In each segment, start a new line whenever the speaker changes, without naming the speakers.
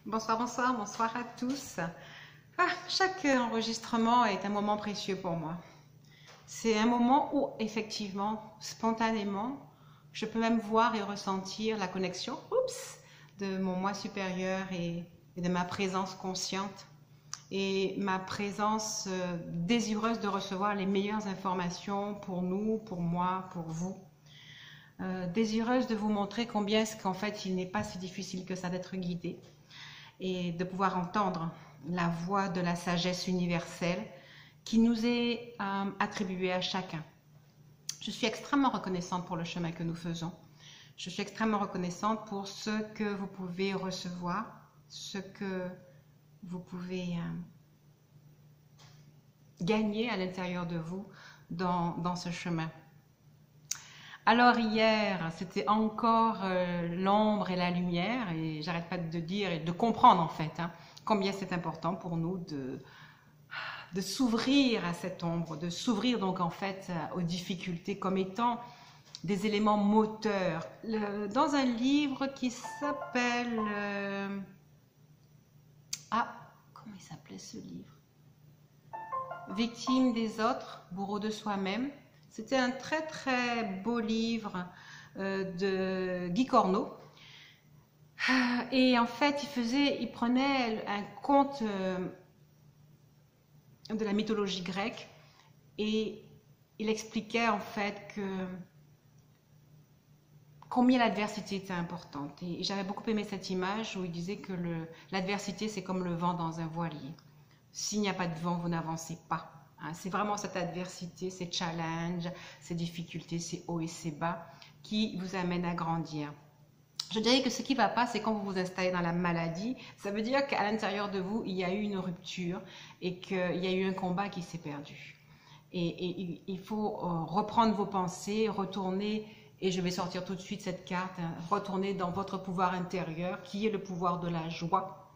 Bonsoir, bonsoir, bonsoir à tous. Chaque enregistrement est un moment précieux pour moi. C'est un moment où, effectivement, spontanément, je peux même voir et ressentir la connexion de mon moi supérieur et de ma présence consciente et ma présence désireuse de recevoir les meilleures informations pour nous, pour moi, pour vous. Désireuse de vous montrer combien est-ce qu'en fait il n'est pas si difficile que ça d'être guidé et de pouvoir entendre la voix de la sagesse universelle qui nous est attribuée à chacun. Je suis extrêmement reconnaissante pour le chemin que nous faisons. Je suis extrêmement reconnaissante pour ce que vous pouvez recevoir, ce que vous pouvez gagner à l'intérieur de vous dans ce chemin. Alors hier, c'était encore l'ombre et la lumière, et j'arrête pas de dire et de comprendre en fait combien c'est important pour nous de s'ouvrir à cette ombre, de s'ouvrir donc en fait aux difficultés comme étant des éléments moteurs. Dans un livre qui s'appelle... comment il s'appelait ce livre? Victime des autres, bourreau de soi-même. C'était un très très beau livre de Guy Corneau. Et en fait, il prenait un conte de la mythologie grecque et il expliquait en fait combien l'adversité était importante. Et j'avais beaucoup aimé cette image où il disait que l'adversité c'est comme le vent dans un voilier. S'il n'y a pas de vent, vous n'avancez pas. C'est vraiment cette adversité, ces challenges, ces difficultés, ces hauts et ces bas qui vous amènent à grandir. Je dirais que ce qui ne va pas, c'est quand vous vous installez dans la maladie. Ça veut dire qu'à l'intérieur de vous, il y a eu une rupture et qu'il y a eu un combat qui s'est perdu. Et il faut reprendre vos pensées, retourner, et je vais sortir tout de suite cette carte, retourner dans votre pouvoir intérieur qui est le pouvoir de la joie.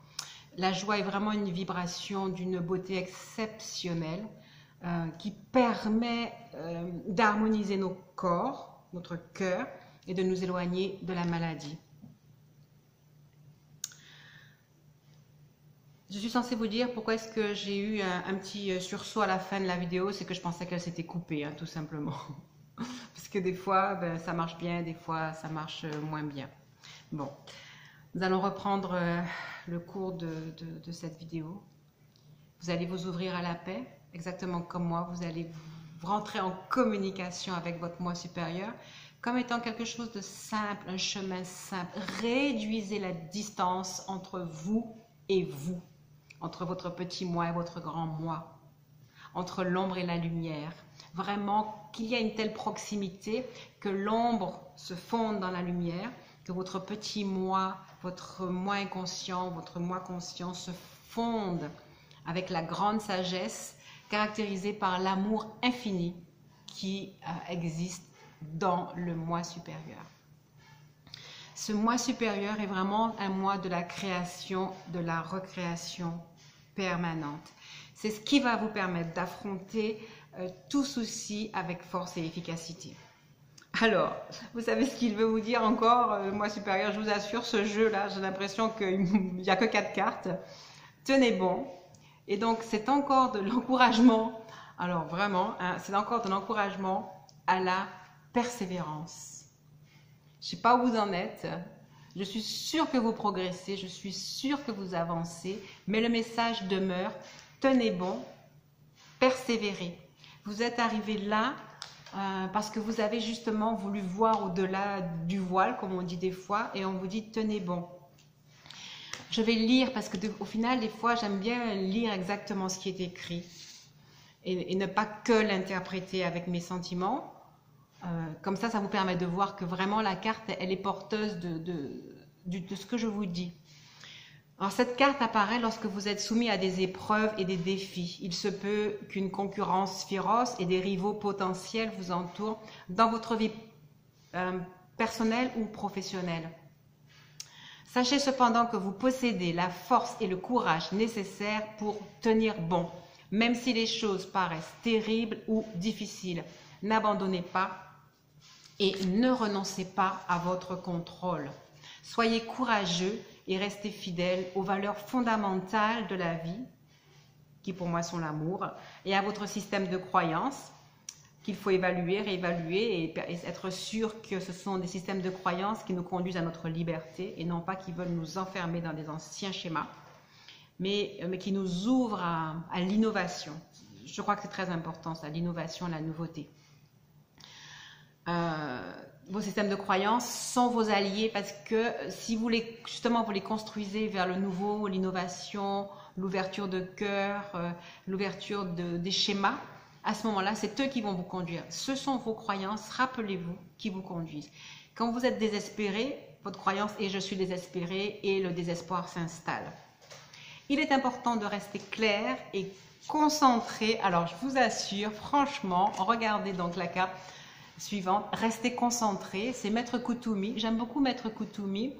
La joie est vraiment une vibration d'une beauté exceptionnelle. Qui permet d'harmoniser nos corps, notre cœur et de nous éloigner de la maladie. Je suis censée vous dire pourquoi est-ce que j'ai eu un petit sursaut à la fin de la vidéo, c'est que je pensais qu'elle s'était coupée, tout simplement. Parce que des fois, ça marche bien, des fois, ça marche moins bien. Bon, nous allons reprendre le cours de cette vidéo. Vous allez vous ouvrir à la paix. Exactement comme moi, vous allez rentrer en communication avec votre moi supérieur comme étant quelque chose de simple, un chemin simple. Réduisez la distance entre vous et vous, entre votre petit moi et votre grand moi, entre l'ombre et la lumière. Vraiment qu'il y a une telle proximité que l'ombre se fonde dans la lumière, que votre petit moi, votre moi inconscient, votre moi conscient se fondent avec la grande sagesse caractérisé par l'amour infini qui existe dans le moi supérieur. Ce moi supérieur est vraiment un moi de la création, de la recréation permanente. C'est ce qui va vous permettre d'affronter tout souci avec force et efficacité. Alors, vous savez ce qu'il veut vous dire encore, le moi supérieur, je vous assure, ce jeu-là, j'ai l'impression qu'il n'y a que 4 cartes. Tenez bon. Et donc, c'est encore de l'encouragement, alors vraiment, c'est encore de l'encouragement à la persévérance. Je ne sais pas où vous en êtes, je suis sûre que vous progressez, je suis sûre que vous avancez, mais le message demeure, tenez bon, persévérez. Vous êtes arrivé là parce que vous avez justement voulu voir au-delà du voile, comme on dit des fois, et on vous dit, tenez bon. Je vais lire parce que au final, des fois, j'aime bien lire exactement ce qui est écrit et ne pas que l'interpréter avec mes sentiments. Comme ça vous permet de voir que vraiment la carte, elle est porteuse de ce que je vous dis. Alors, cette carte apparaît lorsque vous êtes soumis à des épreuves et des défis. Il se peut qu'une concurrence féroce et des rivaux potentiels vous entourent dans votre vie personnelle ou professionnelle. Sachez cependant que vous possédez la force et le courage nécessaires pour tenir bon, même si les choses paraissent terribles ou difficiles. N'abandonnez pas et ne renoncez pas à votre contrôle. Soyez courageux et rester fidèle aux valeurs fondamentales de la vie, qui pour moi sont l'amour, et à votre système de croyances qu'il faut évaluer, réévaluer et être sûr que ce sont des systèmes de croyances qui nous conduisent à notre liberté et non pas qui veulent nous enfermer dans des anciens schémas, mais qui nous ouvrent à l'innovation. Je crois que c'est très important, ça, l'innovation, la nouveauté. Vos systèmes de croyances sont vos alliés parce que si vous les, justement, vous les construisez vers le nouveau, l'innovation, l'ouverture de cœur, l'ouverture des schémas, à ce moment-là, c'est eux qui vont vous conduire. Ce sont vos croyances, rappelez-vous, qui vous conduisent. Quand vous êtes désespéré, votre croyance est « je suis désespéré » et le désespoir s'installe. Il est important de rester clair et concentré. Alors, je vous assure, franchement, regardez donc la carte suivante. Restez concentré. C'est Maître Kuthumi. J'aime beaucoup Maître Kuthumi.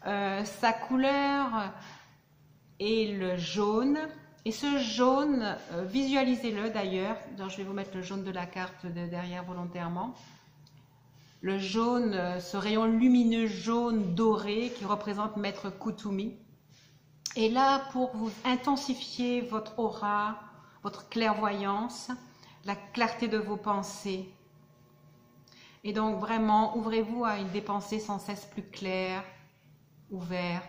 Sa couleur est le jaune. Et ce jaune, visualisez-le d'ailleurs. Je vais vous mettre le jaune de la carte derrière volontairement. Le jaune, ce rayon lumineux jaune doré qui représente Maître Kuthumi. Et là, pour vous intensifier votre aura, votre clairvoyance, la clarté de vos pensées. Et donc vraiment, ouvrez-vous à des pensées sans cesse plus claires, ouvertes.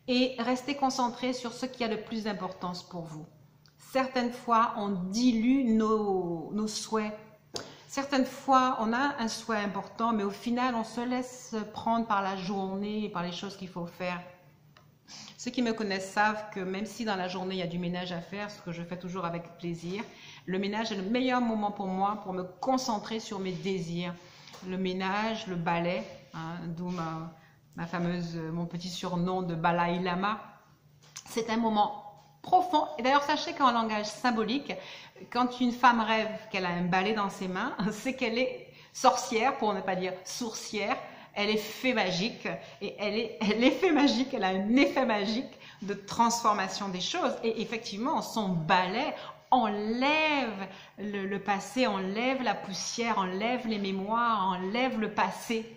Et restez concentré sur ce qui a le plus d'importance pour vous. Certaines fois, on dilue nos souhaits. Certaines fois, on a un souhait important, mais au final, on se laisse prendre par la journée et par les choses qu'il faut faire. Ceux qui me connaissent savent que même si dans la journée, il y a du ménage à faire, ce que je fais toujours avec plaisir, le ménage est le meilleur moment pour moi pour me concentrer sur mes désirs. Le ménage, le balai, hein, d'où mon petit surnom de Balaï Lama, c'est un moment profond. Et d'ailleurs, sachez qu'en langage symbolique, quand une femme rêve qu'elle a un balai dans ses mains, c'est qu'elle est sorcière, pour ne pas dire sourcière. Elle est fée magique et elle est fée magique, elle a un effet magique de transformation des choses. Et effectivement, son balai enlève le passé, enlève la poussière, enlève les mémoires, enlève le passé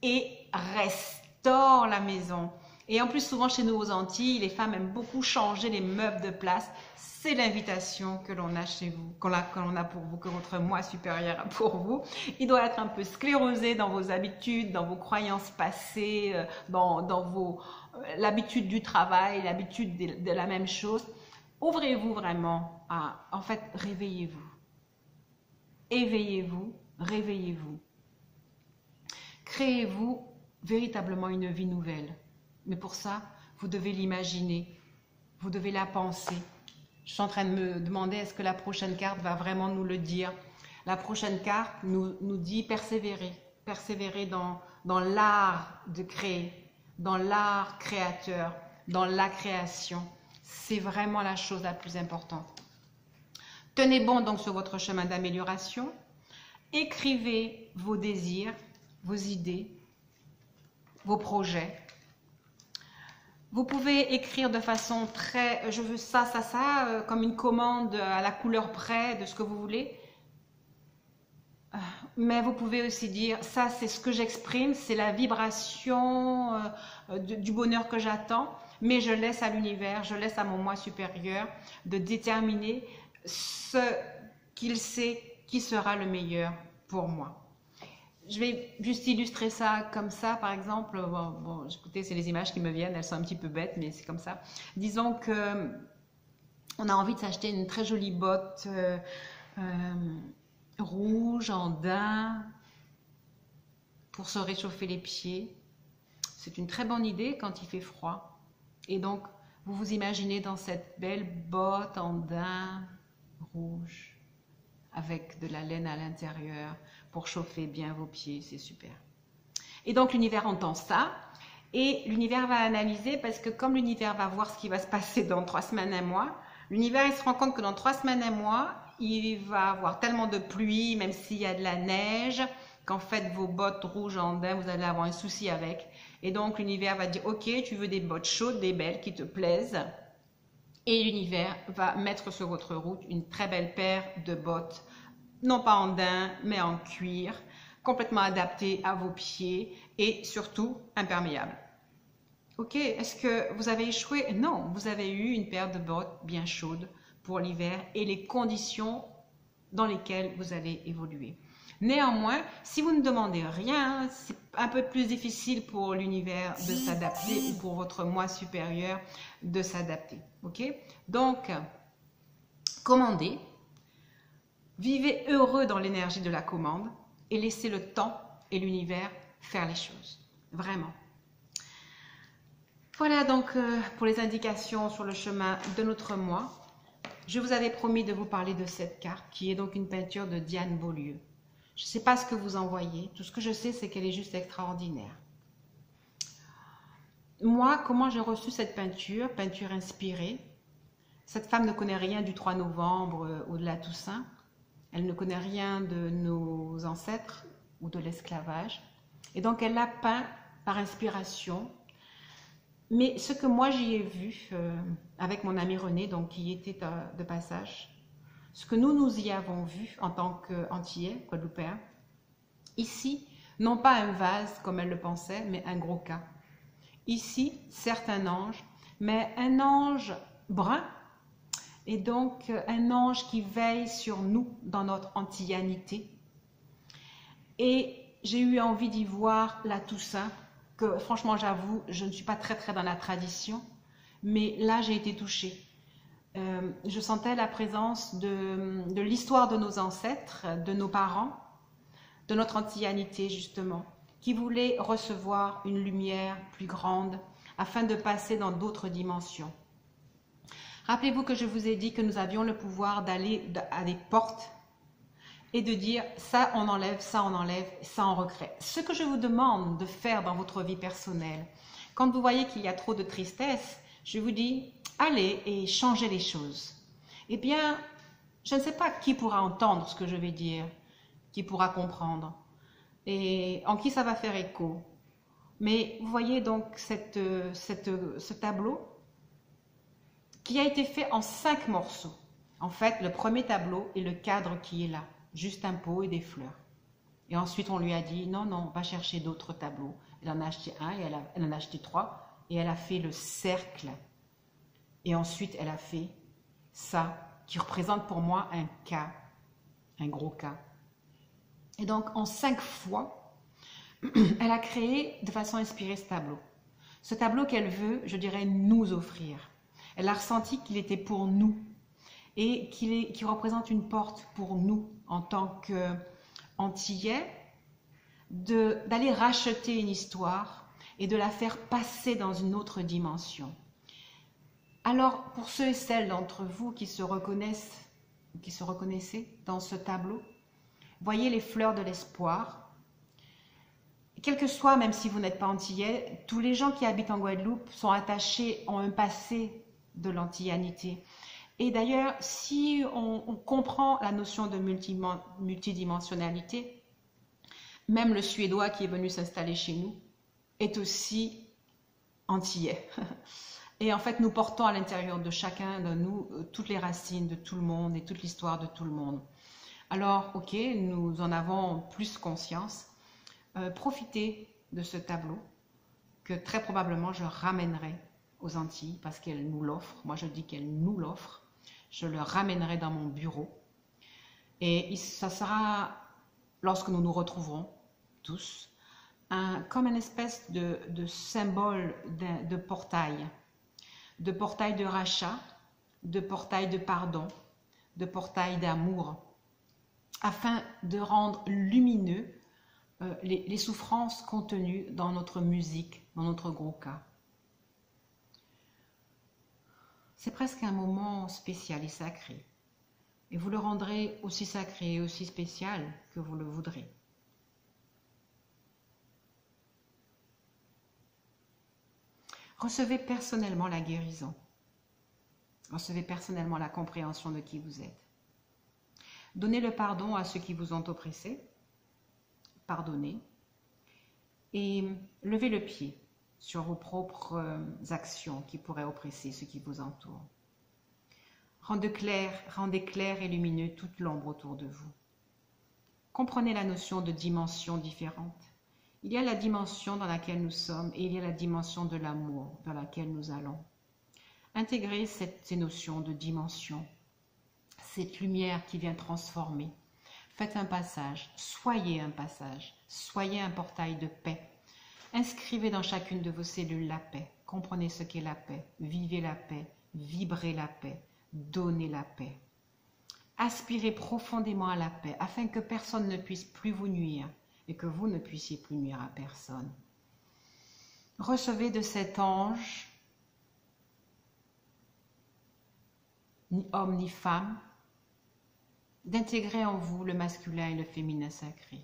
et restaure la maison. Et en plus, souvent chez nous aux Antilles, les femmes aiment beaucoup changer les meubles de place. C'est l'invitation que l'on a chez vous, que l'on a pour vous, que votre moi supérieur a pour vous. Il doit être un peu sclérosé dans vos habitudes, dans vos croyances passées, dans l'habitude du travail, l'habitude de la même chose. Ouvrez-vous vraiment en fait, réveillez-vous. Éveillez-vous, réveillez-vous. Créez-vous véritablement une vie nouvelle. Mais pour ça, vous devez l'imaginer, vous devez la penser. Je suis en train de me demander, est-ce que la prochaine carte va vraiment nous le dire? La prochaine carte nous dit persévérer. Persévérer dans l'art de créer, dans l'art créateur, dans la création. C'est vraiment la chose la plus importante. Tenez bon donc sur votre chemin d'amélioration. Écrivez vos désirs, vos idées, vos projets. Vous pouvez écrire de façon très, je veux ça, ça, ça, comme une commande à la couleur près de ce que vous voulez. Mais vous pouvez aussi dire, ça c'est ce que j'exprime, c'est la vibration du bonheur que j'attends, mais je laisse à l'univers, je laisse à mon moi supérieur de déterminer ce qu'il sait qui sera le meilleur pour moi. Je vais juste illustrer ça comme ça, par exemple. Bon, écoutez, c'est les images qui me viennent, elles sont un petit peu bêtes, mais c'est comme ça. Disons que on a envie de s'acheter une très jolie botte rouge en daim pour se réchauffer les pieds. C'est une très bonne idée quand il fait froid. Et donc, vous vous imaginez dans cette belle botte en daim rouge avec de la laine à l'intérieur pour chauffer bien vos pieds, c'est super. Et donc l'univers entend ça et l'univers va analyser parce que comme l'univers va voir ce qui va se passer dans 3 semaines, 1 mois, l'univers il se rend compte que dans 3 semaines, 1 mois, il va avoir tellement de pluie, même s'il y a de la neige, qu'en fait vos bottes rouges en daim, vous allez avoir un souci avec. Et donc l'univers va dire, ok, tu veux des bottes chaudes, des belles, qui te plaisent. Et l'univers va mettre sur votre route une très belle paire de bottes, non pas en daim, mais en cuir, complètement adaptées à vos pieds et surtout imperméables. Ok, est-ce que vous avez échoué? Non, vous avez eu une paire de bottes bien chaudes pour l'hiver et les conditions dans lesquelles vous allez évoluer. Néanmoins, si vous ne demandez rien, c'est un peu plus difficile pour l'univers de s'adapter ou pour votre moi supérieur de s'adapter. Ok? Donc, commandez, vivez heureux dans l'énergie de la commande et laissez le temps et l'univers faire les choses. Vraiment. Voilà donc pour les indications sur le chemin de notre moi. Je vous avais promis de vous parler de cette carte qui est donc une peinture de Diane Beaulieu. Je ne sais pas ce que vous en voyez. Tout ce que je sais, c'est qu'elle est juste extraordinaire. Moi, comment j'ai reçu cette peinture, peinture inspirée? Cette femme ne connaît rien du 3 novembre ou de la Toussaint. Elle ne connaît rien de nos ancêtres ou de l'esclavage. Et donc, elle l'a peint par inspiration. Mais ce que moi j'y ai vu avec mon ami René, donc qui était de passage, ce que nous y avons vu en tant qu'Antillais, Guadeloupéens, ici, non pas un vase comme elle le pensait, mais un gros cas. Ici, certes un ange, mais un ange brun, et donc un ange qui veille sur nous dans notre antillanité. Et j'ai eu envie d'y voir la Toussaint, que franchement j'avoue, je ne suis pas très dans la tradition, mais là j'ai été touchée. Je sentais la présence de l'histoire de nos ancêtres, de nos parents, de notre antillanité justement, qui voulaient recevoir une lumière plus grande afin de passer dans d'autres dimensions. Rappelez-vous que je vous ai dit que nous avions le pouvoir d'aller à des portes et de dire ça on enlève, ça on recrée. Ce que je vous demande de faire dans votre vie personnelle, quand vous voyez qu'il y a trop de tristesse, je vous dis allez et changez les choses. Eh bien, je ne sais pas qui pourra entendre ce que je vais dire, qui pourra comprendre et en qui ça va faire écho. Mais vous voyez donc ce tableau qui a été fait en 5 morceaux. En fait, le premier tableau est le cadre qui est là. Juste un pot et des fleurs. Et ensuite, on lui a dit, non, va chercher d'autres tableaux. Elle en a acheté un, et elle en a acheté 3, et elle a fait le cercle. Et ensuite, elle a fait ça, qui représente pour moi un cas, un gros cas. Et donc, en 5 fois, elle a créé de façon inspirée ce tableau. Ce tableau qu'elle veut, je dirais, nous offrir. Elle a ressenti qu'il était pour nous, et qu'il représente une porte pour nous en tant qu'Antillais, d'aller racheter une histoire et de la faire passer dans une autre dimension. Alors, pour ceux et celles d'entre vous qui se reconnaissent, qui se reconnaissaient dans ce tableau, voyez les fleurs de l'espoir. Quel que soit, même si vous n'êtes pas antillais, tous les gens qui habitent en Guadeloupe sont attachés, ont un passé de l'antillanité. Et d'ailleurs, si on comprend la notion de multidimensionnalité, même le Suédois qui est venu s'installer chez nous est aussi antillais. Et en fait, nous portons à l'intérieur de chacun de nous toutes les racines de tout le monde et toute l'histoire de tout le monde. Alors, ok, nous en avons plus conscience. Profitez de ce tableau que très probablement je ramènerai aux Antilles parce qu'elle nous l'offre. Moi, je dis qu'elle nous l'offre. Je le ramènerai dans mon bureau et ça sera, lorsque nous nous retrouverons tous, comme une espèce de symbole de portail de rachat, de portail de pardon, de portail d'amour, afin de rendre lumineux les souffrances contenues dans notre musique, dans notre gros cas. C'est presque un moment spécial et sacré. Et vous le rendrez aussi sacré et aussi spécial que vous le voudrez. Recevez personnellement la guérison. Recevez personnellement la compréhension de qui vous êtes. Donnez le pardon à ceux qui vous ont oppressé. Pardonnez. Et levez le pied sur vos propres actions qui pourraient oppresser ceux qui vous entourent. Rendez clair et lumineux toute l'ombre autour de vous. Comprenez la notion de dimensions différentes. Il y a la dimension dans laquelle nous sommes et il y a la dimension de l'amour vers laquelle nous allons. Intégrez ces notions de dimension, cette lumière qui vient transformer. Faites un passage, soyez un portail de paix. Inscrivez dans chacune de vos cellules la paix. Comprenez ce qu'est la paix, vivez la paix, vibrez la paix, donnez la paix. Aspirez profondément à la paix afin que personne ne puisse plus vous nuire et que vous ne puissiez plus nuire à personne. Recevez de cet ange, ni homme ni femme, d'intégrer en vous le masculin et le féminin sacré.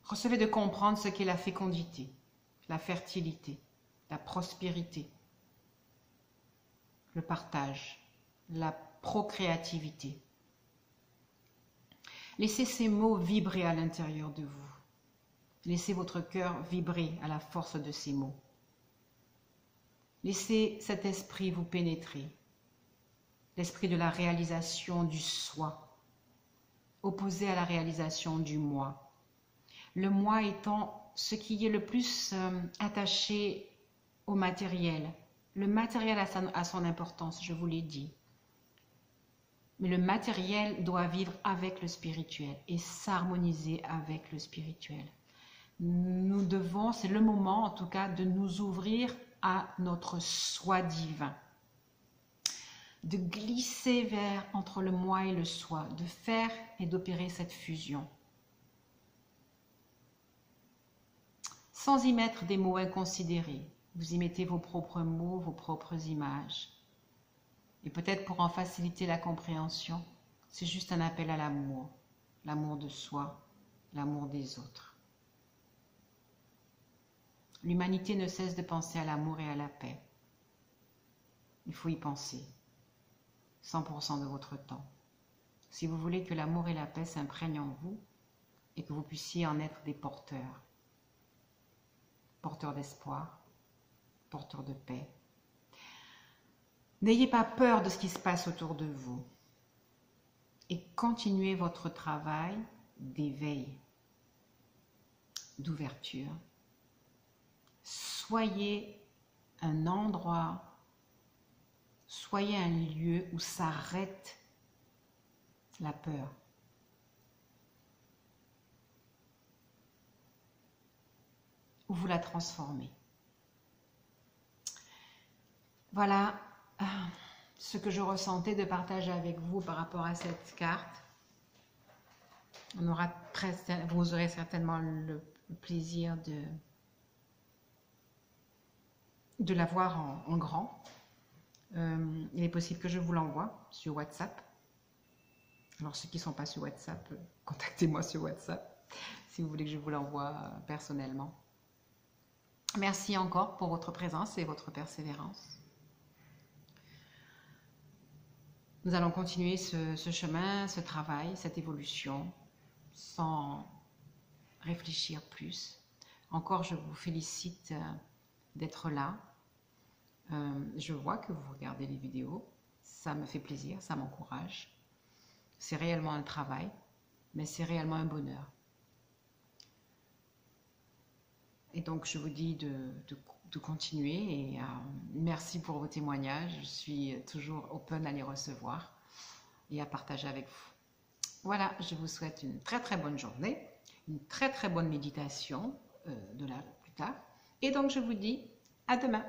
Recevez de comprendre ce qu'est la fécondité, la fertilité, la prospérité, le partage, la procréativité. Laissez ces mots vibrer à l'intérieur de vous. Laissez votre cœur vibrer à la force de ces mots. Laissez cet esprit vous pénétrer, l'esprit de la réalisation du soi, opposé à la réalisation du moi. Le moi étant ce qui est le plus attaché au matériel. Le matériel a son importance, je vous l'ai dit. Mais le matériel doit vivre avec le spirituel et s'harmoniser avec le spirituel. Nous devons, c'est le moment en tout cas, de nous ouvrir à notre soi divin. De glisser entre le moi et le soi, de faire et d'opérer cette fusion. Sans y mettre des mots inconsidérés. Vous y mettez vos propres mots, vos propres images. Et peut-être pour en faciliter la compréhension, c'est juste un appel à l'amour. L'amour de soi, l'amour des autres. L'humanité ne cesse de penser à l'amour et à la paix. Il faut y penser. 100% de votre temps. Si vous voulez que l'amour et la paix s'imprègnent en vous et que vous puissiez en être des porteurs. Porteurs d'espoir, porteurs de paix. N'ayez pas peur de ce qui se passe autour de vous et continuez votre travail d'éveil, d'ouverture. Soyez un endroit, soyez un lieu où s'arrête la peur. Où vous la transformez. Voilà ce que je ressentais de partager avec vous par rapport à cette carte. Vous aurez certainement le plaisir de la voir en grand. Il est possible que je vous l'envoie sur WhatsApp. Alors ceux qui ne sont pas sur WhatsApp, contactez-moi sur WhatsApp si vous voulez que je vous l'envoie personnellement. Merci encore pour votre présence et votre persévérance. Nous allons continuer ce chemin, ce travail, cette évolution, sans réfléchir plus. Encore, je vous félicite d'être là. Je vois que vous regardez les vidéos. Ça me fait plaisir, ça m'encourage. C'est réellement un travail, mais c'est réellement un bonheur. Et donc, je vous dis de continuer et merci pour vos témoignages. Je suis toujours open à les recevoir et à partager avec vous. Voilà, je vous souhaite une très très bonne journée, une très très bonne méditation de là plus tard. Et donc, je vous dis à demain.